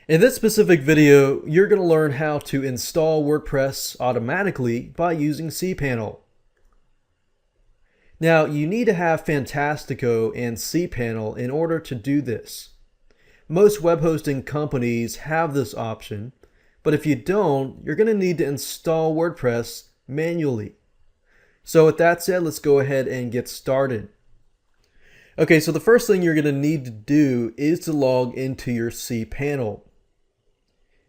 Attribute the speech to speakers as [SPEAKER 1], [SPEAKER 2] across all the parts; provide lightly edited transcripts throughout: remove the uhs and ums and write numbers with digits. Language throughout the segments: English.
[SPEAKER 1] In this specific video, you're going to learn how to install WordPress automatically by using cPanel. Now, you need to have Fantastico and cPanel in order to do this. Most web hosting companies have this option, but if you don't, you're going to need to install WordPress manually. So with that said, let's go ahead and get started. Okay, so the first thing you're going to need to do is to log into your cPanel.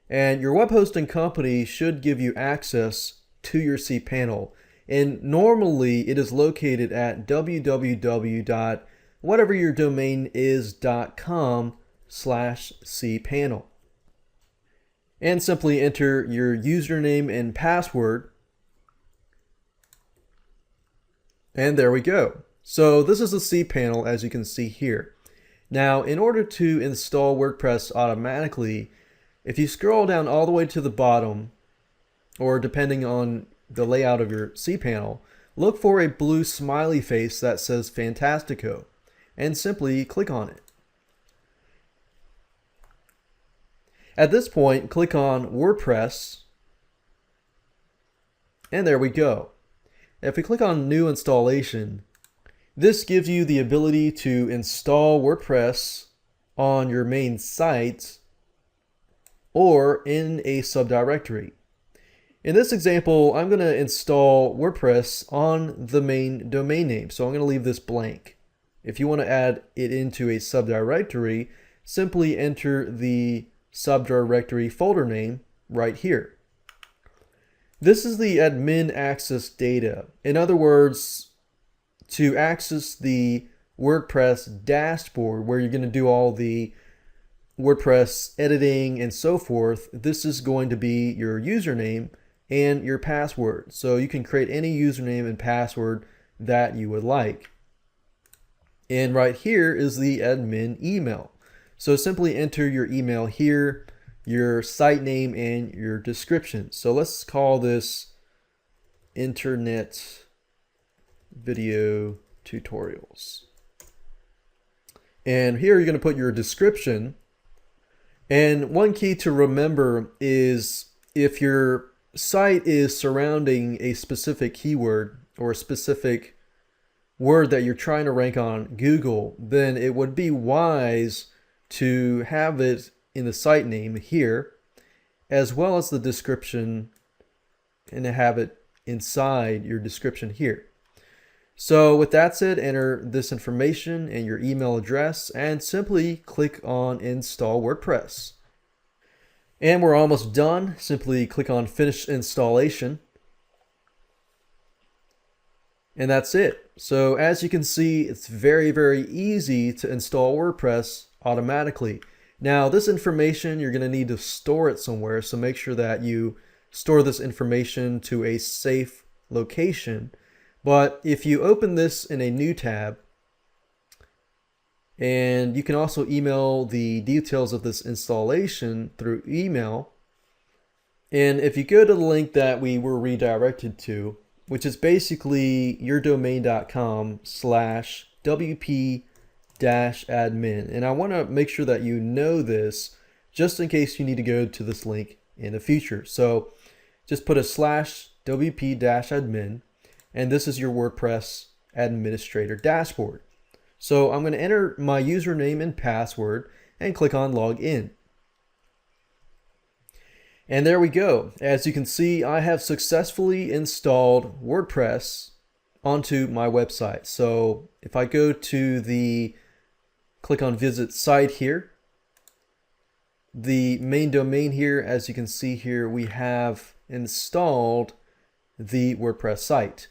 [SPEAKER 1] And your web hosting company should give you access to your cPanel. And normally it is located at www.whateveryourdomainis.com/cPanel. And simply enter your username and password. And there we go. So this is the cPanel, as you can see here. Now, in order to install WordPress automatically, if you scroll down all the way to the bottom, or depending on the layout of your cPanel, look for a blue smiley face that says Fantastico, and simply click on it. At this point, click on WordPress, and there we go. If we click on New Installation, this gives you the ability to install WordPress on your main site or in a subdirectory. In this example, I'm going to install WordPress on the main domain name, so I'm going to leave this blank. If you want to add it into a subdirectory, simply enter the subdirectory folder name right here. This is the admin access data. In other words, to access the WordPress dashboard where you're going to do all the WordPress editing and so forth, this is going to be your username and your password. So you can create any username and password that you would like. And right here is the admin email. So simply enter your email here, your site name, and your description. So let's call this Internet Video Tutorials. And here you're going to put your description. And one key to remember is if your site is surrounding a specific keyword or a specific word that you're trying to rank on Google, then it would be wise to have it in the site name here, as well as the description, and to have it inside your description here. So with that said, enter this information and your email address and simply click on Install WordPress. And we're almost done. Simply click on Finish Installation. And that's it. So as you can see, it's very, very easy to install WordPress automatically. Now this information, you're going to need to store it somewhere, so make sure that you store this information to a safe location. But if you open this in a new tab, and you can also email the details of this installation through email, and if you go to the link that we were redirected to, which is basically yourdomain.com/wp-admin, and I want to make sure that you know this just in case you need to go to this link in the future. So just put a /wp-admin, and this is your WordPress administrator dashboard. So I'm going to enter my username and password and click on Log In. And there we go. As you can see, I have successfully installed WordPress onto my website. So if I go to click on Visit Site here, the main domain here, as you can see here, we have installed the WordPress site.